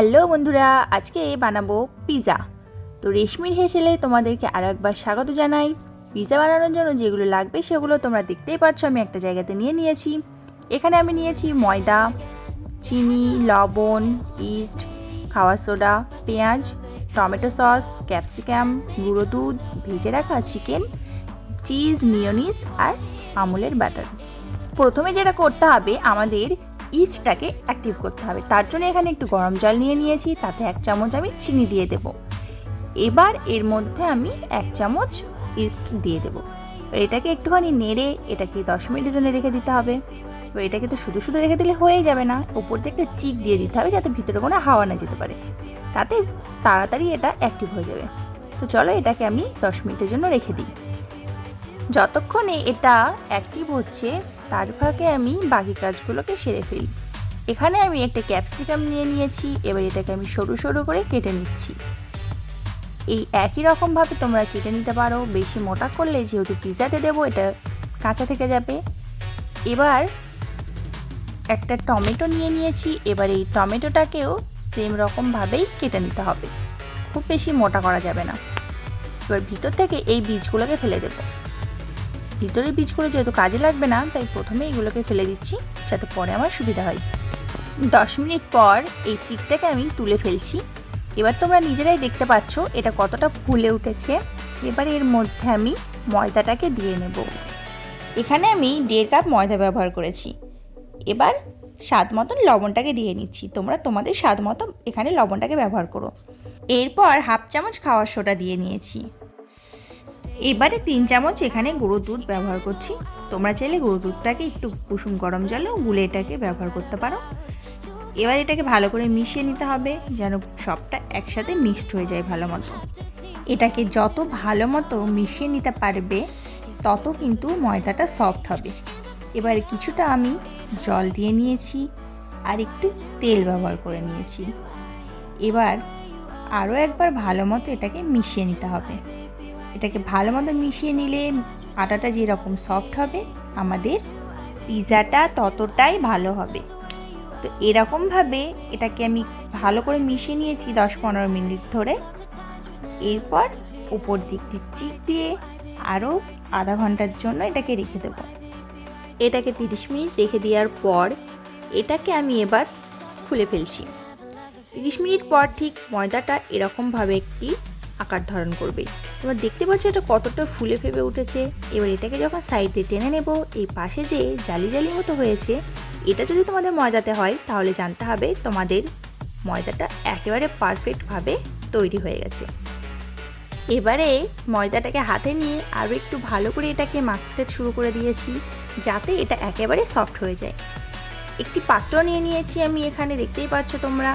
Hello বন্ধুরা, আজকে বানাবো পিৎজা। তো রেশমির হেসেলে তোমাদেরকে আরও একবার স্বাগত জানাই। পিৎজা বানানোর জন্য যেগুলো লাগবে সেগুলো তোমরা দেখতেই পাচ্ছ, আমি একটা জায়গাতে নিয়ে নিয়েছি। এখানে আমি নিয়েছি ময়দা, চিনি, লবণ, ইস্ট, খাওয়ার সোডা, পেঁয়াজ, টমেটো সস, ক্যাপসিকাম, গুঁড়ো দুধ, ভেজে রাখা চিকেন, চিজ, মিয়োনিজ আর আমুলের বাটার। প্রথমে যেটা করতে হবে, আমাদের ইস্টটাকে অ্যাক্টিভ করতে হবে। তার জন্য এখানে একটু গরম জল নিয়ে নিয়েছি, তাতে 1 চামচ আমি চিনি দিয়ে দেব। এবার এর মধ্যে আমি 1 চামচ ইস্ট দিয়ে দেব। এটাকে একটুখানি নেড়ে এটাকে 10 মিনিটের জন্য রেখে দিতে হবে। তো এটাকে তো শুধু শুধু রেখে দিলে হয়ে যাবে না, ওপর দিয়ে একটা চিক দিয়ে দিতে হবে যাতে ভিতরে কোনো হাওয়া না যেতে পারে, তাতে তাড়াতাড়ি এটা অ্যাক্টিভ হয়ে যাবে। তো চলো এটাকে আমি 10 মিনিটের জন্য রেখে দিই। যতক্ষণে এটা অ্যাক্টিভ হচ্ছে তার ফাঁকে আমি বাকি কাজগুলোকে সেরে ফেলি। এখানে আমি একটা ক্যাপসিকাম নিয়ে নিয়েছি, এবার এটাকে আমি সরু সরু করে কেটে নিচ্ছি। এই একই রকমভাবে তোমরা কেটে নিতে পারো, বেশি মোটা করলে যেহেতু পিৎজাতে দেবো এটা কাঁচা থেকে যাবে। এবার একটা টমেটো নিয়ে নিয়েছি, এবার এই টমেটোটাকেও সেম রকমভাবেই কেটে নিতে হবে, খুব বেশি মোটা করা যাবে না। এবার ভিতর থেকে এই বীজগুলোকে ফেলে দেবো। ভিতরের বীজগুলো যেহেতু কাজে লাগবে না, তাই প্রথমে এগুলোকে ফেলে দিচ্ছি যাতে পরে আমার সুবিধা হয়। 10 মিনিট পর এই চিকটাকে আমি তুলে ফেলছি। এবার তোমরা নিজেরাই দেখতে পাচ্ছ এটা কতটা ফুলে উঠেছে। এবার এর মধ্যে আমি ময়দাটাকে দিয়ে নেব। এখানে আমি 1.5 কাপ ময়দা ব্যবহার করেছি। এবার স্বাদ মতন লবণটাকে দিয়ে নিচ্ছি, তোমরা তোমাদের স্বাদ মতো এখানে লবণটাকে ব্যবহার করো। এরপর 1/2 চামচ খাওয়ার সোডা দিয়ে নিয়েছি। এবারে 3 চামচ এখানে গুঁড়ো দুধ ব্যবহার করছি। তোমরা চাইলে গুঁড়ো দুধটাকে একটু কুসুম গরম জলেও গুলে এটাকে ব্যবহার করতে পারো। এবার এটাকে ভালো করে মিশিয়ে নিতে হবে যেন সবটা একসাথে মিক্সড হয়ে যায় ভালো মতো। এটাকে যত ভালো মতো মিশিয়ে নিতে পারবে তত কিন্তু ময়দাটা সফট হবে। এবার কিছুটা আমি জল দিয়ে নিয়েছি আর একটু তেল ব্যবহার করে নিয়েছি। এবার আরও একবার ভালো মতো এটাকে মিশিয়ে নিতে হবে। এটাকে ভালো মতো মিশিয়ে নিলে আটাটা যেরকম সফট হবে আমাদের পিৎজাটা ততটাই ভালো হবে। তো এরকমভাবে এটাকে আমি ভালো করে মিশিয়ে নিয়েছি 10-15 মিনিট ধরে। এরপর উপর দিকটি চিক দিয়ে আরও আধা ঘন্টার জন্য এটাকে রেখে দেবো। এটাকে 30 মিনিট রেখে দেওয়ার পর এটাকে আমি এবার খুলে ফেলছি। 30 মিনিট পর ঠিক ময়দাটা এরকমভাবে একটি আকার ধারণ করবে। তোমরা দেখতে পাচ্ছ এটা কতটা ফুলে ফেপে উঠেছে। এবার এটাকে যখন সাইড দিয়ে টেনে নেব, এই পাশে যে জালি জালি মতো হয়েছে এটা যদি তোমাদের ময়দাতে হয় তাহলে জানতে হবে তোমাদের ময়দাটা একেবারে পারফেক্টভাবে তৈরি হয়ে গেছে। এবারে ময়দাটাকে হাতে নিয়ে আরও একটু ভালো করে এটাকে মাখতে শুরু করে দিয়েছি যাতে এটা একেবারে সফট হয়ে যায়। একটি পাত্র নিয়ে নিয়েছি আমি, এখানে দেখতেই পাচ্ছ তোমরা।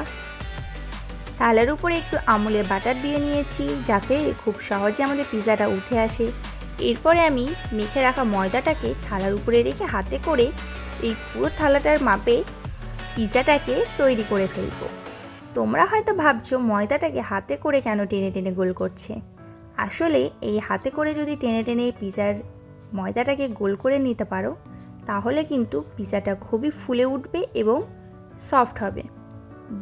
থালার উপরে একটু আমুলের বাটার দিয়ে নিয়েছি যাতে খুব সহজে আমাদের পিৎজাটা উঠে আসে। এরপরে আমি মেখে রাখা ময়দাটাকে থালার উপরে রেখে হাতে করে এই পুরো থালাটার মাপে পিৎজাটাকে তৈরি করে ফেলবো। তোমরা হয়তো ভাবছো ময়দাটাকে হাতে করে কেন টেনে টেনে গোল করছে। আসলে এই হাতে করে যদি টেনে টেনে পিৎজার ময়দাটাকে গোল করে নিতে পারো তাহলে কিন্তু পিৎজাটা খুবই ফুলে উঠবে এবং সফট হবে।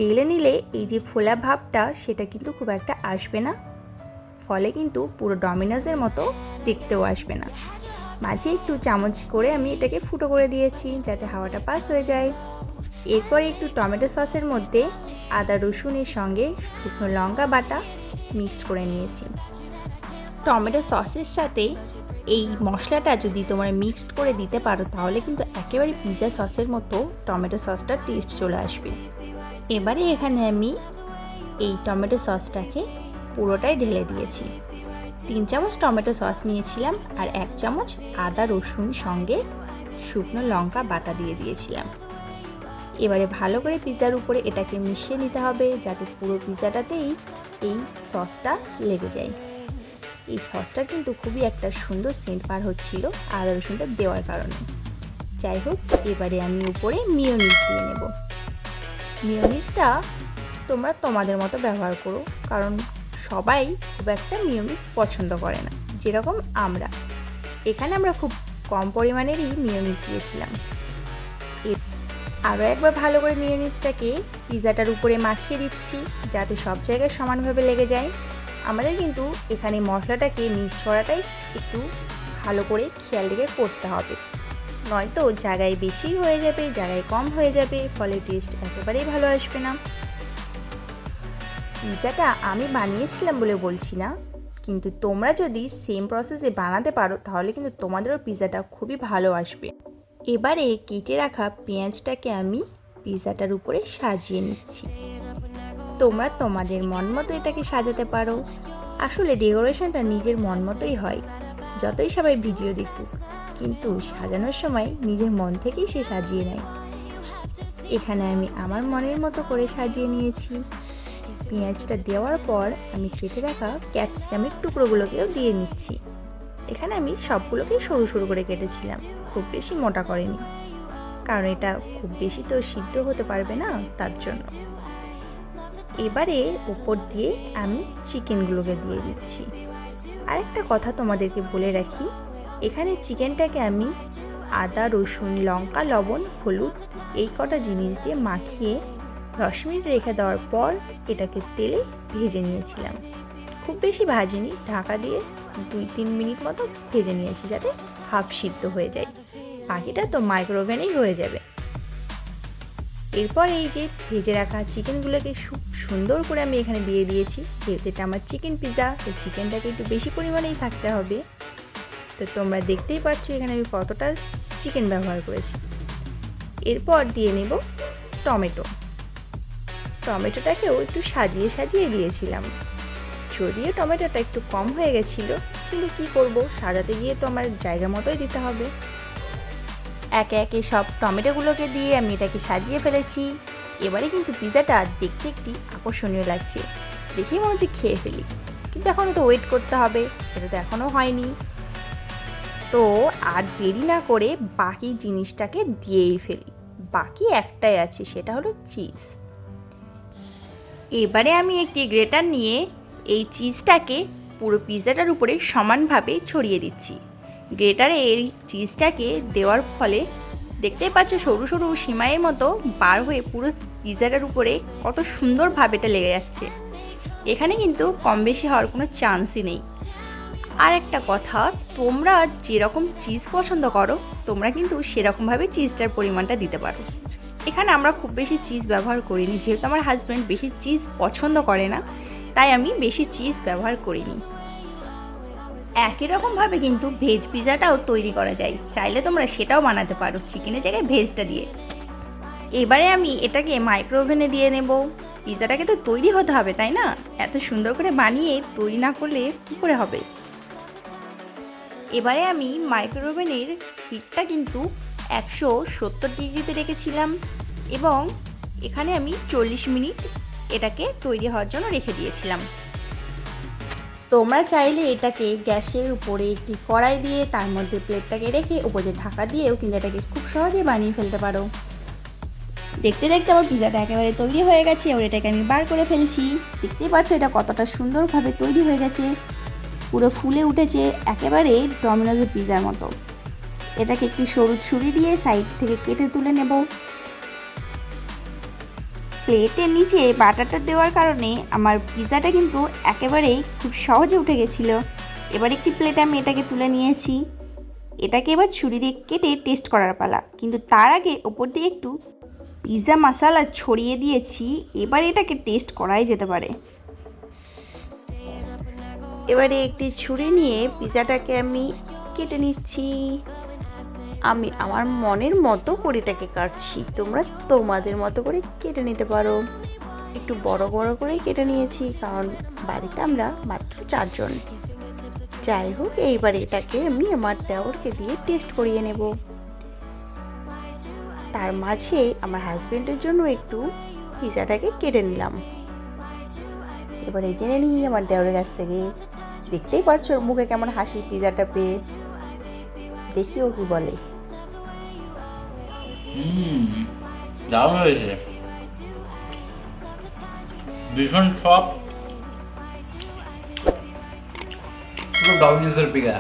বেলে নিলে এই যে ফোলা ভাবটা সেটা কিন্তু খুব একটা আসবে না, ফলে কিন্তু পুরো ডমিনোজের মতো দেখতেও আসবে না। মাঝে একটু চামচ করে আমি এটাকে ফুটো করে দিয়েছি যাতে হাওয়াটা পাস হয়ে যায়। এরপরে একটু টমেটো সসের মধ্যে আদা রসুনের সঙ্গে শুকনো লঙ্কা বাটা মিক্স করে নিয়েছি। টমেটো সসের সাথে এই মশলাটা যদি তোমরা মিক্সড করে দিতে পারো তাহলে কিন্তু একেবারে পিৎজা সসের মতো টমেটো সসটার টেস্ট চলে আসবে। এবারে এখানে আমি এই টমেটো সসটাকে পুরোটাই ঢেলে দিয়েছি। 3 চামচ টমেটো সস নিয়েছিলাম আর 1 চামচ আদা রসুন সঙ্গে শুকনো লঙ্কা বাটা দিয়ে দিয়েছিলাম। এবারে ভালো করে পিৎজার উপরে এটাকে মিশিয়ে নিতে হবে যাতে পুরো পিৎজাটাতেই এই সসটা লেগে যায়। এই সসটার কিন্তু খুবই একটা সুন্দর সেন্ট বার হচ্ছিল আদা রসুনটা দেওয়ার কারণে। যাই হোক, এবারে আমি উপরে মিয়োনিজ দিয়ে নেব। মিয়োনিজটা তোমরা তোমাদের মতো ব্যবহার করো, কারণ সবাই খুব একটা মিয়োনিজ পছন্দ করে না, যেরকম আমরা এখানে খুব কম পরিমাণেরই মিয়োনিজ দিয়েছিলাম। আরও একবার ভালো করে মিয়োনিজটাকে পিৎজাটার উপরে মাখিয়ে দিচ্ছি যাতে সব জায়গায় সমানভাবে লেগে যায়। আমাদের কিন্তু এখানে মশলাটাকে মিক্স করাটাই একটু ভালো করে খেয়াল রেখে করতে হবে, নয়তো জায়গায় বেশি হয়ে যাবে, জায়গায় কম হয়ে যাবে, ফলে টেস্ট একেবারেই ভালো আসবে না। পিৎজাটা আমি বানিয়েছিলাম বলে বলছি না, কিন্তু তোমরা যদি সেম প্রসেসে বানাতে পারো তাহলে কিন্তু তোমাদেরও পিৎজাটা খুবই ভালো আসবে। এবারে কেটে রাখা পেঁয়াজটাকে আমি পিৎজাটার উপরে সাজিয়ে নিচ্ছি। তোমরা তোমাদের মন মতো এটাকে সাজাতে পারো। আসলে ডেকোরেশনটা নিজের মন মতোই হয়, যতই সবাই ভিডিও দেখুক, কিন্তু সাজানোর সময় নিজের মন থেকেই সে সাজিয়ে নেয়। এখানে আমি আমার মনের মতো করে সাজিয়ে নিয়েছি। পেঁয়াজটা দেওয়ার পর আমি কেটে রাখা ক্যাপসিকামের টুকরোগুলোকেও দিয়ে নিচ্ছি। এখানে আমি সবগুলোকেই সরু সরু করে কেটেছিলাম, খুব বেশি মোটা করিনি, কারণ এটা খুব বেশি তো সিদ্ধ হতে পারবে না, তার জন্য। এবারে উপর দিয়ে আমি চিকেনগুলোকে দিয়ে দিচ্ছি। আরেকটা কথা তোমাদেরকে বলে রাখি, এখানে চিকেনটাকে আমি আদা, রসুন, লঙ্কা, লবণ, হলুদ এই কটা জিনিস দিয়ে মাখিয়ে 10 মিনিট রেখে দেওয়ার পর এটাকে তেলে ভেজে নিয়েছিলাম। খুব বেশি ভাজিনি, ঢাকা দিয়ে 2-3 মিনিট মতো ভেজে নিয়েছি যাতে হাফ সিদ্ধ হয়ে যায়, বাকিটা তো মাইক্রোওভেনেই হয়ে যাবে। এরপর এই যে ভেজে রাখা চিকেনগুলোকে খুব সুন্দর করে আমি এখানে দিয়ে দিয়েছি। যেহেতু এটা আমার চিকেন পিৎজা, তো চিকেনটাকে একটু বেশি পরিমাণেই থাকতে হবে। তো তোমরা দেখতেই পাচ্ছ এখানে আমি কতটা চিকেন ব্যবহার করেছি। এরপর দিয়ে নেব টমেটোটাকেও একটু সাজিয়ে সাজিয়ে দিয়েছিলাম। যদিও টমেটোটা একটু কম হয়ে গেছিলো, কিন্তু কী করব, সাজাতে গিয়ে তো আমার জায়গা মতোই দিতে হবে। একে একে সব টমেটোগুলোকে দিয়ে আমি এটাকে সাজিয়ে ফেলেছি। এবারে কিন্তু পিৎজাটা দেখতে একটি আকর্ষণীয় লাগছে, দেখেই মনে হচ্ছে খেয়ে ফেলি, কিন্তু এখনও তো ওয়েট করতে হবে, এটা তো এখনও হয়নি। তো আর দেরি না করে বাকি জিনিসটাকে দিয়েই ফেলি। বাকি একটাই আছে, সেটা হলো চিজ। এবারে আমি একটি গ্রেটার নিয়ে এই চিজটাকে পুরো পিৎজাটার উপরে সমানভাবে ছড়িয়ে দিচ্ছি। গ্রেটারে এই চিজটাকে দেওয়ার ফলে দেখতেই পাচ্ছ সরু সরু সিমাইয়ের মতো বার হয়ে পুরো পিৎজাটার উপরে কত সুন্দরভাবে এটা লেগে যাচ্ছে। এখানে কিন্তু কম বেশি হওয়ার কোনো চান্সই নেই। আর একটা কথা, তোমরা যেরকম চিজ পছন্দ করো তোমরা কিন্তু সেরকমভাবে চিজটার পরিমাণটা দিতে পারো। এখানে আমরা খুব বেশি চিজ ব্যবহার করিনি, যেহেতু আমার হাজব্যান্ড বেশি চিজ পছন্দ করে না, তাই আমি বেশি চিজ ব্যবহার করিনি। একই রকমভাবে কিন্তু ভেজ পিৎজাটাও তৈরি করা যায়, চাইলে তোমরা সেটাও বানাতে পারো চিকেনের জায়গায় ভেজটা দিয়ে। এবারে আমি এটাকে মাইক্রোওভেনে দিয়ে নেব। পিৎজাটাকে তো তৈরি হতে হবে, তাই না? এত সুন্দর করে বানিয়ে তৈরি না করলে কী করে হবে। এবারে আমি মাইক্রোওভেনের হিটটা কিন্তু 170 ডিগ্রিতে রেখেছিলাম এবং এখানে আমি 40 মিনিট এটাকে তৈরি হওয়ার জন্য রেখে দিয়েছিলাম। তোমরা চাইলে এটাকে গ্যাসের উপরে একটি কড়াই দিয়ে তার মধ্যে প্লেটটাকে রেখে উপরে ঢাকা দিয়েও কিন্তু এটাকে খুব সহজেই বানিয়ে ফেলতে পারো। দেখতে দেখতে আমার পিৎজাটা একেবারে তৈরি হয়ে গেছে। এবার এটাকে আমি বার করে ফেলছি। দেখতেই পাচ্ছ এটা কতটা সুন্দরভাবে তৈরি হয়ে গেছে, পুরো ফুলে উঠেছে, একেবারে ডমিনোজের পিৎজার মতো। এটাকে একটি সরু ছুরি দিয়ে সাইড থেকে কেটে তুলে নেব। প্লেটের নিচে বাটারটা দেওয়ার কারণে আমার পিৎজাটা কিন্তু একেবারেই খুব সহজে উঠে গেছিলো। এবার একটি প্লেটে আমি এটাকে তুলে নিয়েছি। এটাকে এবার ছুরি দিয়ে কেটে টেস্ট করার পালা, কিন্তু তার আগে ওপর দিয়ে একটু পিৎজা মশলা ছড়িয়ে দিয়েছি। এবার এটাকে টেস্ট করাই যেতে পারে। এবারে একটি ছুরি নিয়ে পিৎজাটাকে আমি কেটে নিচ্ছি। আমি আমার মনের মতো করে এটাকে কাটছি, তোমরা তোমাদের মতো করে কেটে নিতে পারো। একটু বড় বড় করেই কেটে নিয়েছি, কারণ বাড়িতে আমরা মাত্র 4 জন। যাই হোক, এইবার এটাকে আমি আমার দেওরকে দিয়ে টেস্ট করিয়ে নেব। তার মাঝে আমার হাজব্যান্ডের জন্য একটু পিৎজাটাকে কেটে নিলাম। এবারে জেনে নিই আমার দেওরের কাছ থেকে। দেখতেই পাচ্ছ ওর মুখে কেমন হাসি পিৎজাটা পেয়ে, দেখি ও কি বলে। দারুণ হয়েছে, ভীষণ সফট, পুরো ডমিনোজের পিৎজা।